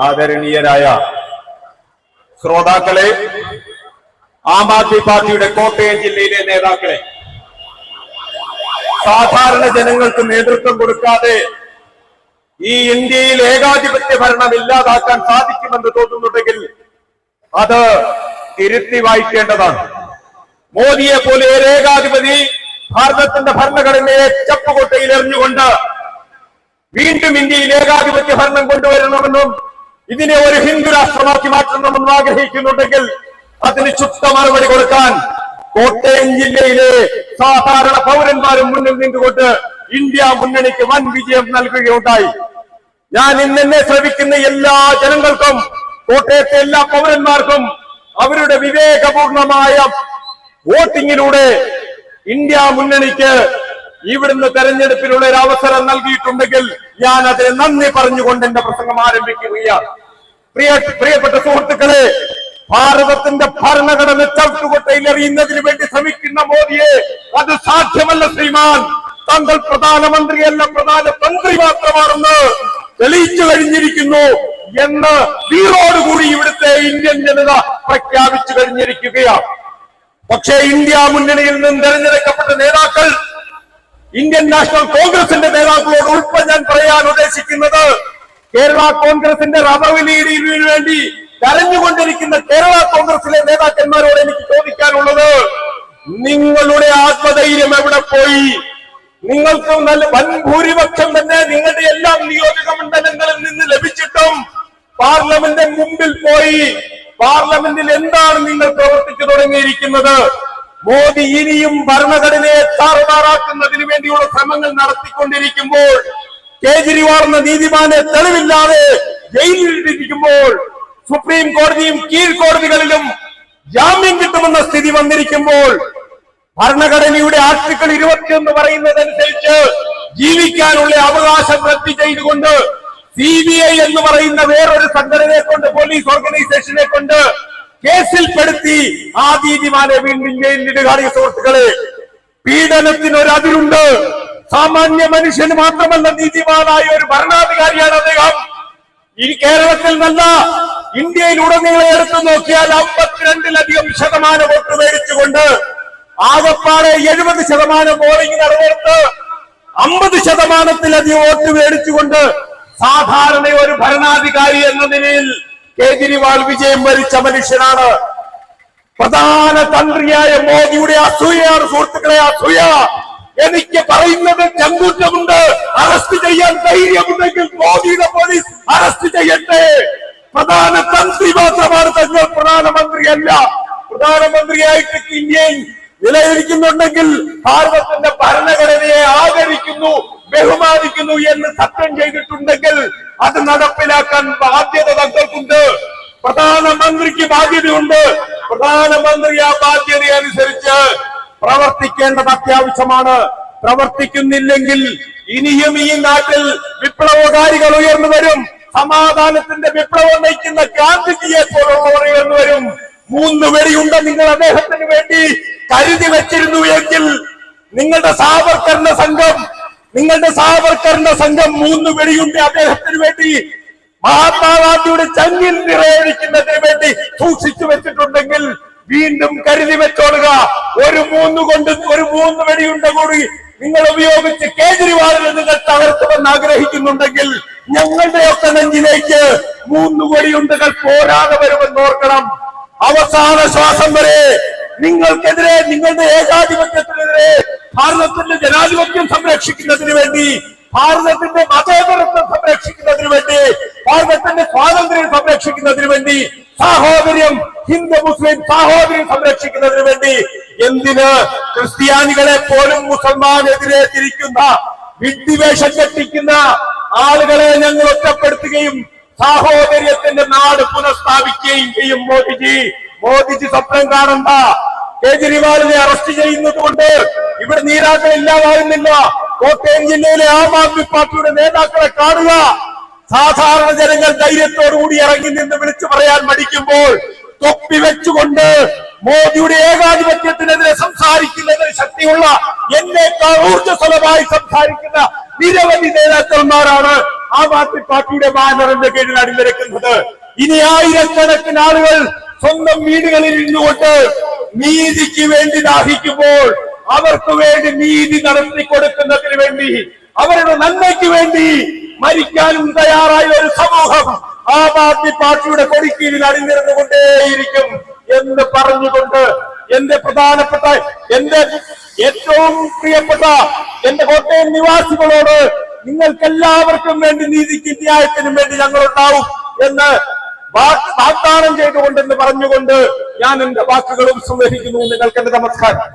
ആദരണീയരായ ശ്രോതാക്കളെ, ആം ആദ്മി പാർട്ടിയുടെ കോട്ടയം ജില്ലയിലെ നേതാക്കളെ, സാധാരണ ജനങ്ങൾക്ക് നേതൃത്വം കൊടുക്കാതെ ഈ ഇന്ത്യയിൽ ഏകാധിപത്യ ഭരണം ഇല്ലാതാക്കാൻ സാധിക്കുമെന്ന് തോന്നുന്നുണ്ടെങ്കിൽ അത് തിരുത്തി വായിക്കേണ്ടതാണ്. മോദിയെ പോലെ ഒരു ഏകാധിപതി ഭാരതത്തിന്റെ ഭരണഘടനയെ ചപ്പുകൊട്ടയിൽ എറിഞ്ഞുകൊണ്ട് വീണ്ടും ഇന്ത്യയിൽ ഏകാധിപത്യ ഭരണം കൊണ്ടുവരണമെന്നും ഇതിനെ ഒരു ഹിന്ദു രാഷ്ട്രമാക്കി മാറ്റണമെന്നും ആഗ്രഹിക്കുന്നുണ്ടെങ്കിൽ അതിന് ചുട്ട മറുപടി കൊടുക്കാൻ കോട്ടയം ജില്ലയിലെ സാധാരണ പൗരന്മാരും മുന്നിൽ നിന്നുകൊണ്ട് ഇന്ത്യ മുന്നണിക്ക് വൻ വിജയം നൽകുകയുണ്ടായി. ഞാൻ ഇന്നെന്നെ ശ്രമിക്കുന്ന എല്ലാ ജനങ്ങൾക്കും, കോട്ടയത്തെ എല്ലാ പൗരന്മാർക്കും അവരുടെ വിവേകപൂർണമായ വോട്ടിങ്ങിലൂടെ ഇന്ത്യ മുന്നണിക്ക് ഇവിടുന്ന് തെരഞ്ഞെടുപ്പിനുള്ള ഒരു അവസരം നൽകിയിട്ടുണ്ടെങ്കിൽ ഞാൻ അതിന് നന്ദി പറഞ്ഞുകൊണ്ട് എന്റെ പ്രസംഗം ആരംഭിക്കുകയാണ്. പ്രിയപ്പെട്ട സുഹൃത്തുക്കളെ, ഭാരതത്തിന്റെ ഭരണഘടന ചവിട്ടുകൊട്ടയിൽ എറിയുന്നതിന് വേണ്ടി ശ്രമിക്കുന്ന മോദിയെ അത് സാധ്യമല്ല ശ്രീമാൻ. താങ്കൾ പ്രധാനമന്ത്രിയല്ല, പ്രധാനമന്ത്രി മാത്രമാണെന്ന് തെളിയിച്ചു കഴിഞ്ഞിരിക്കുന്നു എന്ന് വീറോടുകൂടി ഇവിടുത്തെ ഇന്ത്യൻ ജനത പ്രഖ്യാപിച്ചു കഴിഞ്ഞിരിക്കുകയാണ്. പക്ഷേ ഇന്ത്യ മുന്നണിയിൽ നിന്ന് തെരഞ്ഞെടുക്കപ്പെട്ട നേതാക്കൾ, ഇന്ത്യൻ നാഷണൽ കോൺഗ്രസിന്റെ നേതാക്കളോട് ഉൾപ്പെടെ ഞാൻ പറയാൻ ഉദ്ദേശിക്കുന്നത്, കേരള കോൺഗ്രസിന്റെ റബർവിലീഡിന് വേണ്ടി കരഞ്ഞുകൊണ്ടിരിക്കുന്ന കേരള കോൺഗ്രസിലെ നേതാക്കന്മാരോട് എനിക്ക് ചോദിക്കാനുള്ളത്, നിങ്ങളുടെ ആത്മധൈര്യം എവിടെ പോയി? നിങ്ങൾക്ക് നല്ല വൻ ഭൂരിപക്ഷം തന്നെ നിങ്ങളുടെ എല്ലാ നിയോജക മണ്ഡലങ്ങളിൽ നിന്ന് ലഭിച്ചിട്ടും പാർലമെന്റിന്റെ മുമ്പിൽ പോയി പാർലമെന്റിൽ എന്താണ് നിങ്ങൾ പ്രവർത്തിച്ചു തുടങ്ങിയിരിക്കുന്നത്? മോദി ഇനിയും ഭരണഘടനയെ താറുമാറാക്കുന്നതിന് വേണ്ടിയുള്ള ശ്രമങ്ങൾ നടത്തിക്കൊണ്ടിരിക്കുമ്പോൾ, കേജ്രിവാൾ എന്ന നീതിമാനെ തെളിവില്ലാതെ ജയിലിലിരിക്കുമ്പോൾ, സുപ്രീം കോടതിയും കീഴ്ക്കോടതികളിലും ജാമ്യം കിട്ടുമെന്ന സ്ഥിതി വന്നിരിക്കുമ്പോൾ, ഭരണഘടനയുടെ ആർട്ടിക്കിൾ 21 പറയുന്നതനുസരിച്ച് ജീവിക്കാനുള്ള അവകാശം റദ്ദ് ചെയ്തുകൊണ്ട് CBI എന്ന് പറയുന്ന വേറൊരു സംഘടനയെ കൊണ്ട്, പോലീസ് ഓർഗനൈസേഷനെ കൊണ്ട് കേസിൽപ്പെടുത്തി ആ നീതിമാനെ വീണ്ടും ജയിലിലിടുകയാണ്. സുഹൃത്തുക്കളെ, പീഡനത്തിനൊരതിരുണ്ട്. സാമാന്യ മനുഷ്യന് മാത്രമല്ല, നീതിമാനായ ഒരു ഭരണാധികാരിയാണ് അദ്ദേഹം. ഈ കേരളത്തിൽ നല്ല ഇന്ത്യയിലുടനീളം എടുത്തു നോക്കിയാൽ 52% വോട്ട് മേടിച്ചുകൊണ്ട് ആകപ്പാടെ 70% പോളിംഗ് നടന്നെടുത്ത് 50%-ലധികം വോട്ട് മേടിച്ചുകൊണ്ട് സാധാരണ ഒരു ഭരണാധികാരി എന്ന നിലയിൽ കേജ്രിവാൾ വിജയം വരിച്ച മനുഷ്യനാണ്. പ്രധാന തന്ത്രിയായ മോദിയുടെ അസൂയയാണ് സുഹൃത്തുക്കളെ, അസൂയ. എനിക്ക് പറയുന്നത് ചങ്കൂറ്റമുണ്ട്. അറസ്റ്റ് ചെയ്യാൻ ധൈര്യമുണ്ടെങ്കിൽ മോദിയുടെ പോലീസ് അറസ്റ്റ് ചെയ്യട്ടെ. പ്രധാന തന്ത്രി മാത്രമാണ് തങ്ങൾ, പ്രധാനമന്ത്രിയല്ല. പ്രധാനമന്ത്രിയായിട്ട് ഇന്ത്യയിൽ നിലനിൽക്കുന്നുണ്ടെങ്കിൽ ഭാരതത്തിന്റെ ഭരണഘടനയെ ആദരിക്കുന്നു, ബഹുമാനിക്കുന്നു എന്ന് സത്യം ചെയ്തിട്ടുണ്ടെങ്കിൽ അത് നടപ്പിലാക്കാൻ ബാധ്യത തങ്ങൾക്കുണ്ട്. പ്രധാനമന്ത്രിക്ക് ബാധ്യതയുണ്ട്. പ്രധാനമന്ത്രി ആ ബാധ്യത അനുസരിച്ച് പ്രവർത്തിക്കേണ്ടത് അത്യാവശ്യമാണ്. പ്രവർത്തിക്കുന്നില്ലെങ്കിൽ ഇനിയും ഈ നാട്ടിൽ വിപ്ലവകാരികൾ ഉയർന്നു വരും. സമാധാനത്തിന്റെ വിപ്ലവം നയിക്കുന്ന ഗാന്ധിജിയെ പോലുള്ളവർ ഉയർന്നു വരും. 3 വെടിയുണ്ട നിങ്ങൾ അദ്ദേഹത്തിന് വേണ്ടി കരുതി വെച്ചിരുന്നു എങ്കിൽ നിങ്ങളുടെ സാവർക്കറിന്റെ സംഘം 3 വെടിയുണ്ട് അദ്ദേഹത്തിന് വേണ്ടി മഹാത്മാഗാന്ധിയുടെ ചങ്ങിൽ നിറയൊഴിക്കുന്നതിന് വേണ്ടി സൂക്ഷിച്ചു വെച്ചിട്ടുണ്ടെങ്കിൽ വീണ്ടും കരുതി വെച്ചോളുക. ഒരു 3 വെടിയുണ്ട കൂടി നിങ്ങൾ ഉപയോഗിച്ച് കേജ്രിവാളിനെ നിങ്ങൾ തകർത്തുമെന്ന് ആഗ്രഹിക്കുന്നുണ്ടെങ്കിൽ ഞങ്ങളുടെയൊക്കെ നെഞ്ചിലേക്ക് 3 വെടിയുണ്ടകൾ പോരാതെ വരുമെന്ന് ഓർക്കണം. അവസാന ശ്വാസം വരെ നിങ്ങൾക്കെതിരെ, നിങ്ങളുടെ ഏകാധിപത്യത്തിനെതിരെ, ഭാരതത്തിന്റെ ജനാധിപത്യം സംരക്ഷിക്കുന്നതിന് വേണ്ടി, ഭാരതത്തിന്റെ മതേതരത്വം സംരക്ഷിക്കുന്നതിന് വേണ്ടി, ഭാരതത്തിന്റെ സ്വാതന്ത്ര്യം സംരക്ഷിക്കുന്നതിന് വേണ്ടി, സാഹോദര്യം, ഹിന്ദു മുസ്ലിം സാഹോദര്യം സംരക്ഷിക്കുന്നതിന് വേണ്ടി, എന്തിന് ക്രിസ്ത്യാനികളെ പോലും മുസൽമാനെതിരെ തിരിക്കുന്ന, വിദ്വേഷം കെട്ടിക്കുന്ന ആളുകളെ ഞങ്ങൾ ഒറ്റപ്പെടുത്തുകയും സാഹോദര്യത്തിന്റെ നാട് പുനഃസ്ഥാപിക്കുകയും ചെയ്യും. മോദിജി സ്വപ്നം കാണണ്ട. കേജ്രിവാളിനെ അറസ്റ്റ് ചെയ്യുന്നത് കൊണ്ട് ഇവിടെ നീരാക്കൾ ഇല്ലാതാകുന്നില്ല. കോട്ടയം ജില്ലയിലെ ആം ആദ്മി പാർട്ടിയുടെ നേതാക്കളെ കാണുക. സാധാരണ ജനങ്ങൾ ധൈര്യത്തോടുകൂടി ഇറങ്ങി നിന്ന് വിളിച്ചു പറയാൻ മടിക്കുമ്പോൾ തൊപ്പി വെച്ചുകൊണ്ട് മോദിയുടെ ഏകാധിപത്യത്തിനെതിരെ സംസാരിക്കുന്നതിന് ശക്തിയുള്ള എന്നേക്കാൾ ഊർജ്ജസ്വലമായി സംസാരിക്കുന്ന നിരവധി നേതാക്കന്മാരാണ് ആം ആദ്മി പാർട്ടിയുടെ ബാനറിന്റെ കീഴിൽ അണിനിരക്കുന്നത്. ഇനി ആയിരക്കണക്കിന് ആളുകൾ സ്വന്തം വീടുകളിൽ ഇരുന്നുകൊണ്ട് നീതിക്ക് വേണ്ടി ദാഹിക്കുമ്പോൾ അവർക്ക് വേണ്ടി നീതി നടത്തി കൊടുക്കുന്നതിന് വേണ്ടി, അവരുടെ നന്മയ്ക്ക് വേണ്ടി മരിക്കാനും തയ്യാറായ ഒരു സമൂഹം ആം ആദ്മി പാർട്ടിയുടെ കൊടിക്കീഴിൽ അണിനിരന്നുകൊണ്ടേയിരിക്കും എന്ന് പറഞ്ഞുകൊണ്ട് എന്റെ പ്രധാനപ്പെട്ട, എന്റെ ഏറ്റവും പ്രിയപ്പെട്ട എന്റെ കോട്ടയം നിവാസികളോട് നിങ്ങൾക്കെല്ലാവർക്കും വേണ്ടി നീതിക്കും ന്യായത്തിനും വേണ്ടി ഞങ്ങളുണ്ടാവും എന്ന് വാഗ്ദാനം ചെയ്തുകൊണ്ടെന്ന് പറഞ്ഞുകൊണ്ട് ഞാൻ എന്റെ വാക്കുകളും സംവഹിക്കുന്നു. നിങ്ങൾക്ക് എന്റെ നമസ്കാരം.